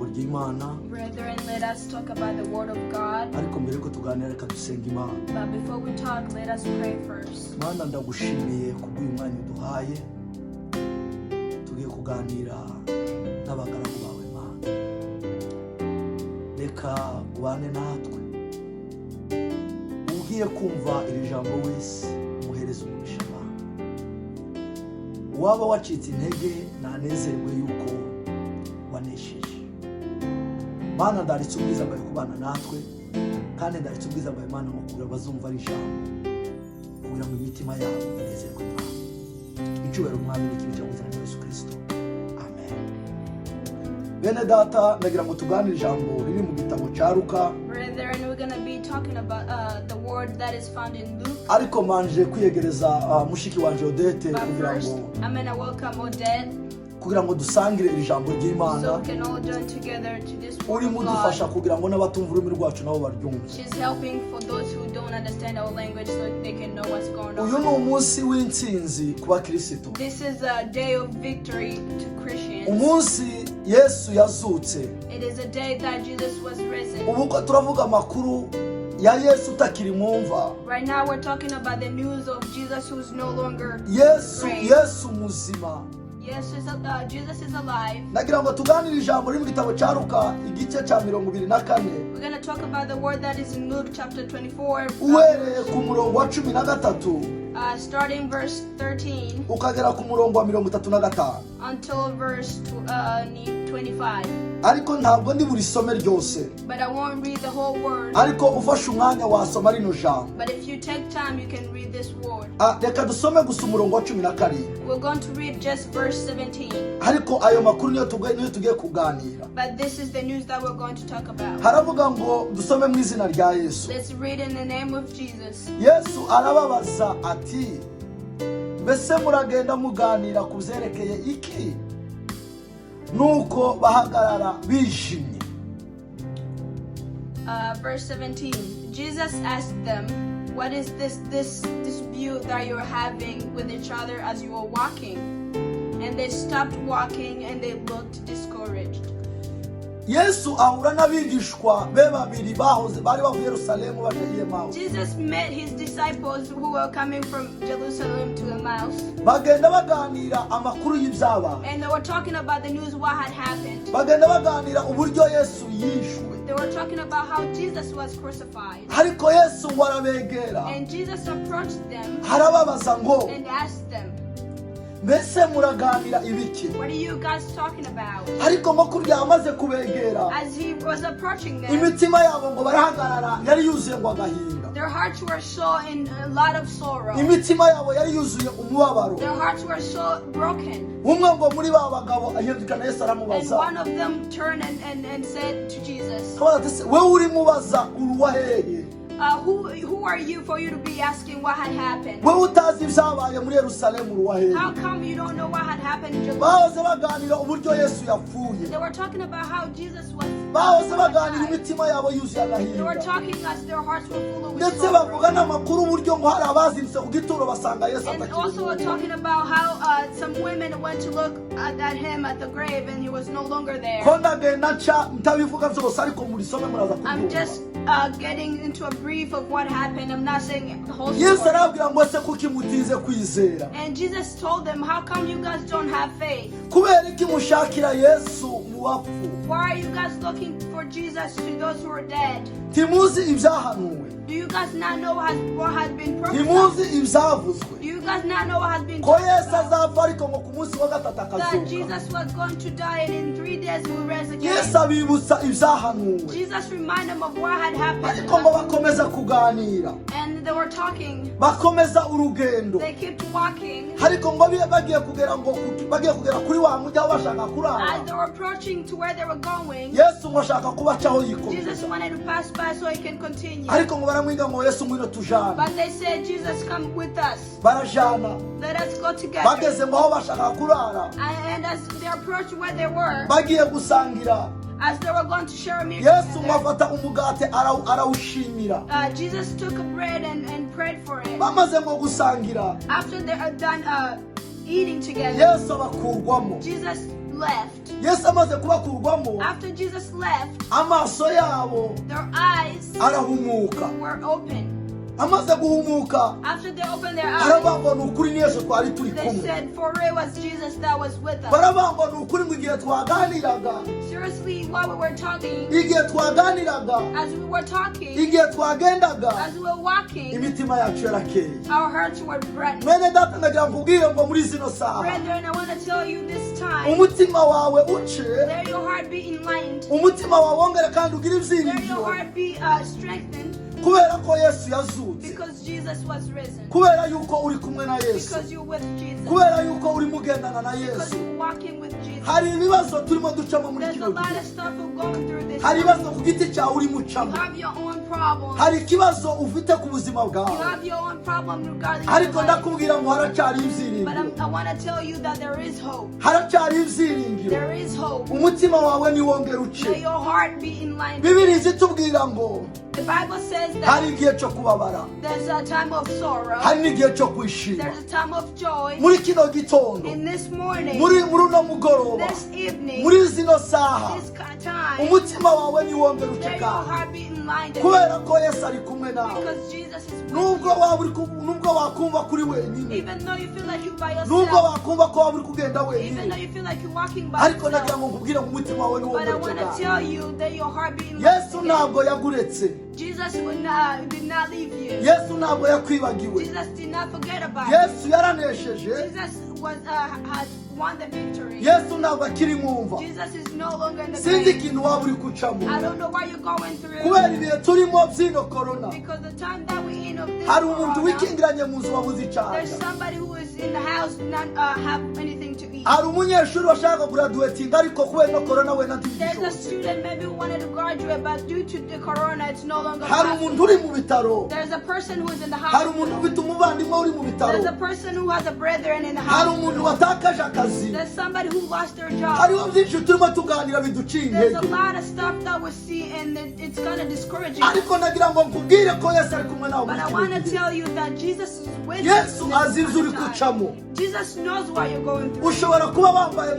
Brethren, let us talk about the word of God. But before we talk, let us pray first. Mana ndagushimiye kubw'uyu mwanya uduhaye tugiye kuganira n'abagaragu bawe Mana. Reka ubane natwe. Ugiye kumva iri jambo wese muhereze umugisha Mana. Waba wacitse intege nanezerwe yuko wanesheje. Mana ndaritse ubwiza bwawe kubana natwe kandi ndaritse ubwiza bwawe Mana ngo kugira bazumva ari ijambo kugira ngo imitima yabo inezerwe Mana. Icyubahiro umwami n'ikibi cyo kwizera Yesu Kristo. Amen. Bene data ndagira ngo tuganire ijambo riri mu gitabo cya Luka. Brethren, we're going to be talking about the word that is found in Luke. Ariko manje kwiyegereza mushiki wanje Odette kugira ngo I'm going to welcome Odette. Kugira ngo dusangire iri jambo ry'Imana. So we can all join together to this word uri of mudufasha God. kugira ngo n'abatumva ururimi rwacu nabo baryumve. She's helping for those who don't understand our language so they can know what's going Uyu ni on. umunsi w'intsinzi ku bakristo. This is a day of victory to Christians. Umunsi Yesu yazutse. It is a day that Jesus was risen. Ubu ko turavuga amakuru ya Yesu utakiri mwumva. Right now we're talking about the news of Jesus who's no longer great. Yesu muzima. Yes, Jesus is alive. Nagira ngo tuganire ijambo riri mu gitabo cya Luka igice cya 24. We're going to talk about the word that is in Luke chapter 24. Uhereye ku murongo wa 13. Starting verse 13 ukagera ku murongo wa 35 until verse 25. ariko ntabwo ndi buri some ryose, But I won't read the whole word. ariko ufashe umwanya wasoma rino jambo. But if you take time, you can read this word. Reka dusome gusa umurongo wa 17. We're going to read just verse 17. ariko ayo makuru niyo tugiye kuganira. But this is the news that we're going to talk about. Haravuga ngo dusome mu izina rya Yesu. Let's read in the name of Jesus. Yesu arababaza ati, mbese muragenda muganira ku byerekeye iki? Nuko bahagarara bishimye. Verse 17. Jesus asked them, what is this dispute that you're having with each other as you are walking? And they stopped walking and they looked discouraged. Yesu ahura n'abigishwa be babiri bahoze bari bavuye Yerusalemu baje i Emau. Jesus met his disciples who were coming from Jerusalem to Emmaus. Bagenda baganira amakuru y'ibyaba. And they were talking about the news what had happened. Bagenda baganira uburyo Yesu yishwe. They were talking about how Jesus was crucified. Ariko Yesu warabegera. And Jesus approached them Harababaza ngo, and asked them, mbese muraganira ibiki? what are you guys talking about? Ariko makuru yamaze kubegera. As he was approaching them, Imitima yabo ngo barahagarara yari yuzuye ngo agahinda. their hearts were so in a lot of sorrow. Imitima yabo yari yuzuye umubabaro. Their hearts were so broken. Umwe ngo muri ba bagabo ahindukana Yesu And aramubaza. one of them turned and said to Jesus, Kabaza ati, wewe uri mubaza uruwa hehe? who are you for you to be asking what had happened? Wewe utazi ibyabaye muri Yerusalemu uruwa hehe? How come you don't know what had happened in Jerusalem? Bahoze baganira uburyo Yesu yapfuye. They were talking about how Jesus was Bahoze baganira died. imitima yabo yuzuye They were agahinda. talking as their hearts were full of Ndetse sorrow. bavuga n'amakuru uburyo ngo hari abazindutse ku gituro basanga Yesu And atakiri. also we're talking about how some women went to look at him at the grave and he was no longer there. Ko ndagenda nca mtabivuga byose ariko murisome muraza I'm kubyumva. just getting into a brief of what happened. I'm not saying the whole Yesu story. arabwira ngo se kuki mutize kwizera? And Jesus told them, how come you guys don't have faith? Kubera iki mushakira Yesu mu bapfu? Why are you guys looking for Jesus to those who are dead? Timuzi ibyahanuwe. Do you guys not know what has been Timuzi prophesied? ibyavuzwe. Do you guys not know what has been Ko talked Yesu about? azapfa ariko ngo ku munsi wa gatatu That akazuka. Jesus was going to die and in 3 days he will rise again. Yesu abibutsa ibyahanuwe. Jesus reminded them of what had happened. Ariko ngo bakomeza kuganira. And they were talking. Bakomeza urugendo. They kept walking. Ariko ngo bagiye kugera kuri wa mujyi aho bashaka kurara. As they were approaching to where they were going, Yesu ngo ashaka kubacaho yikomeza. Jesus wanted to pass by so he can continue. Ariko ngo baramwiga ngo Yesu ngwino tujana. But they said, Jesus, come with us. Barajana. Let us go together. Bageze ngo aho bashaka kurara. And as they approached where they were, Bagiye gusangira. as they were going to share a meal yesu together, mwafata umugati arawushimira Jesus took a bread and prayed for it. bamaze ngo gusangira After they are done eating together, yesu abakurwamo Jesus left. yesu amaze kubakurwamo After Jesus left, amaso yabo their eyes arahumuka were open. amaze guhumuka After they opened their eyes, barabambwa ni ukuri ni yesu twari turi they kumwe said, for it was Jesus that was with us. barabambwa ni ukuri ngo igihe twaganiraga Seriously, while we were talking, igihe twaganiraga as we were talking, igihe twagendaga as we were walking, imitima yacu yarakeye our hearts were bright. mwene data ndagira nkubwire ngo muri zino saha Brethren, I want to tell you this time, umutima wawe uce let your heart be enlightened, umutima wawe wongere kandi ugire let your ibyiringiro heart be strengthened, kubera ko yesu yazutse because Jesus was risen, kubera yuko uri kumwe na yesu because you're with Jesus, kubera yuko uri mugendana na because yesu you're walking with Jesus. hari ibibazo turimo ducamo muri There's a kino lot gihe of stuff we're going through this hari time. ibibazo ku giti cyawe uri You mucamo have your own problems. hari ikibazo ufite ku buzima You bwawe have your own problem regarding your ariko life. ndakubwira ngo haracyari But ibyiringiro I want to tell you that there is hope. haracyari ibyiringiro There is hope. umutima wawe niwongere May uce your heart be in line. bibiri zitubwira ngo The Bible says hari that igihe cyo kubabara there's a time of sorrow. hari n'igihe cyo kwishima There's a time of joy. muri kino gitondo In this morning, muri uno mugoroba this evening, muri zino saha this time, umutima wawe niwongere uce let your kandi heart be in line. kubera ko yesu ari kumwe nawe Because Jesus is with nubwo you. waba uri nubwo wakumva kuri wenyine Even though you feel like you're by nubwo yourself, wakumva ko waba uri kugenda even though wenyine you feel like you're walking by ariko nagira yourself, ngo nkubwire ngo umutima wawe but I niwongere want uce to kandi tell you that your heart be in yesu line. ntabwo yaguretse Jesus did not leave you. yesu ntabwo yakwibagiwe Jesus did not forget about you. yesu yaranesheje Jesus had won the victory. yesu ntabwo akiri mwumva Jesus is no longer in the sinzi grave. ikintu waba uri gucamo I don't know what you're going through. kubera ibihe turimo by'ino korona Because the time that we're in of this hari umuntu corona, wikingiranye mu nzu wabuze there's icyaha somebody who is in the house not have anything to eat. hari umunyeshuri washaka graduatinga ariko kubera no korona we There's a ntibigishobotse student maybe who wanted to graduate, but due to the corona, it's no longer hari possible. umuntu uri mu bitaro There's a person who is in the hari umuntu hospital. ufite umuvandimwe uri mu bitaro There's a person who has a brethren in the hari umuntu hospital. watakaje akazi There's somebody who lost their job. hariho byinshi turimo tuganira biduciye There's a intege lot of stuff that we see and it's kind of discouraging. ariko nagira ngo nkubwire ko yesu ari kumwe nawe But muri I kino want to gihe tell you that Jesus is with yesu us. azi in ibyo uri this kind of gucamo time. Jesus knows what you're going through. ushobora kuba wambaye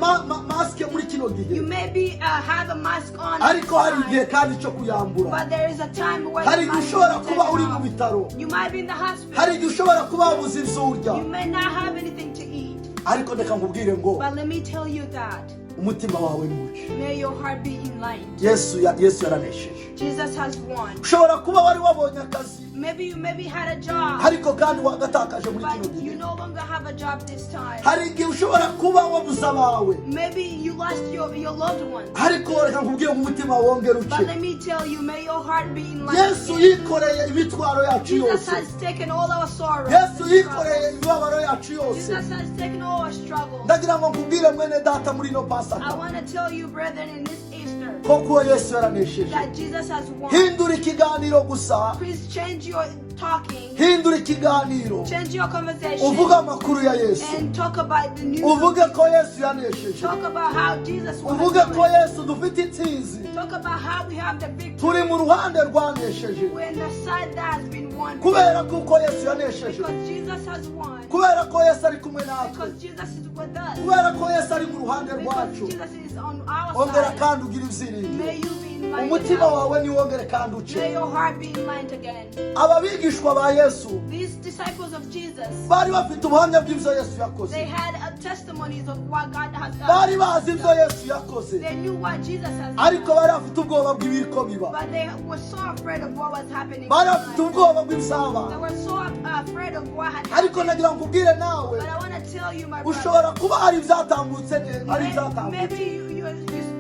masike muri kino gihe You maybe have a mask on, ariko hari inside, igihe kandi cyo kuyambura but there is a time where hari the igihe mask ushobora is kuba taken uri mu off. bitaro You might be in the hospital. hari igihe ushobora kuba wabuze ibyo urya You may not have anything to eat. ariko reka nkubwire ngo But let me tell you that umutima wawe ntuce may your heart be enlightened. yesu yaranesheje Jesus has won. ushobora kuba wari wabonye akazi Maybe you had a job, ariko kandi wagatakaje muri kino but gihe you no longer have a job this time. hari igihe ushobora kuba wabuze abawe Maybe you lost your loved ones. ariko reka nkubwire ngo umutima wongere uce But let me tell you, may your heart be yesu enlightened. yikoreye imitwaro yacu Jesus yose has taken all our sorrows. yesu and yikoreye struggles. imibabaro yacu yose Jesus has taken all our struggles. ndagira ngo nkubwire mwene data muri ino I pasaka want to tell you, brethren, in this Easter, ko kuba yesu yaranesheje that Jesus has won. hindura ikiganiro gusa Please change your talking, hindura ikiganiro change your conversation, uvuga amakuru ya yesu and talk about the news. uvuge ko yesu yanesheje Talk about how Jesus won. uvuge ko yesu dufite intsinzi Talk about how we have the victory. turi mu ruhande rwanesheje We're in the side that has been won. kubera kuko yesu yanesheje Because Jesus has won. kubera ko yesu ari kumwe natwe Because Jesus is with us. kubera ko yesu ari mu ruhande Because rwacu Jesus is on our ongera side. kandi ugire ibyiringiro May you be enlightened. umutima wawe niwongere kandi uce May your heart be enlightened again. aba bigishwa ba yesu These disciples of Jesus, bari bafite ubuhamya bw'ibyo yesu yakoze they had testimonies of what God has bari done. bazi ibyo yesu yakoze They knew what Jesus has ariko done. bari bafite ubwoba bw'ibiriko biba But they were so afraid of what was happening. bari bafite ubwoba bw'ibisabane They were so afraid of what had ariko happened. nagira ngo ubwire nawe But I want to tell you, my brother, ushobora kuba hari ibyatambutse hari maybe ibyatambutse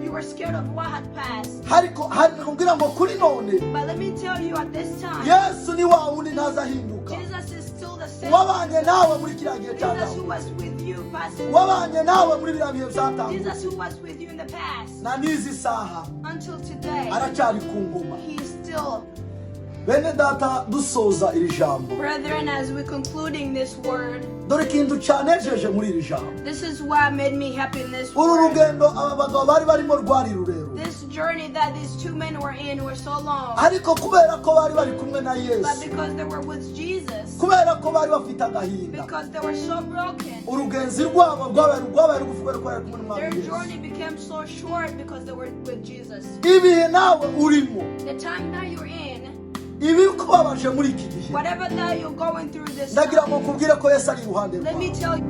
you were scared of what had passed. ariko nkubwira ngo kuri none But let me tell you at this time, yesu ni wa wundi ntazahinduka Jesus is still the same. wabanye nawe muri kiriya gihe Jesus who cyatambutse was with you past. wabanye nawe muri biriya bihe byatambutse Jesus who was with you in the past. na n'izi saha Until today, aracyari ku ngoma he is still bene data dusoza iri jambo Brethren, as we're concluding this word, dore ikintu cyanejeje muri iri jambo this is what made me happy in this uru word. rugendo aba bagabo bari barimo rwari rurerure This journey that these two men were in were so long. ariko kubera ko bari bari kumwe na But yesu because they were with Jesus, kubera ko bari bafite agahinda because they were so broken, urugenzi rwabo rwabaye rugufi kubera ko bari kumwe n'umwami their yesu journey became so short because they were with Jesus. ibihe nawe urimo The time that you're in, ibikubabaje muri iki gihe whatever that you're going through this ndagira ngo time, nkubwire ko yesu ari iruhande let me rwawe tell you,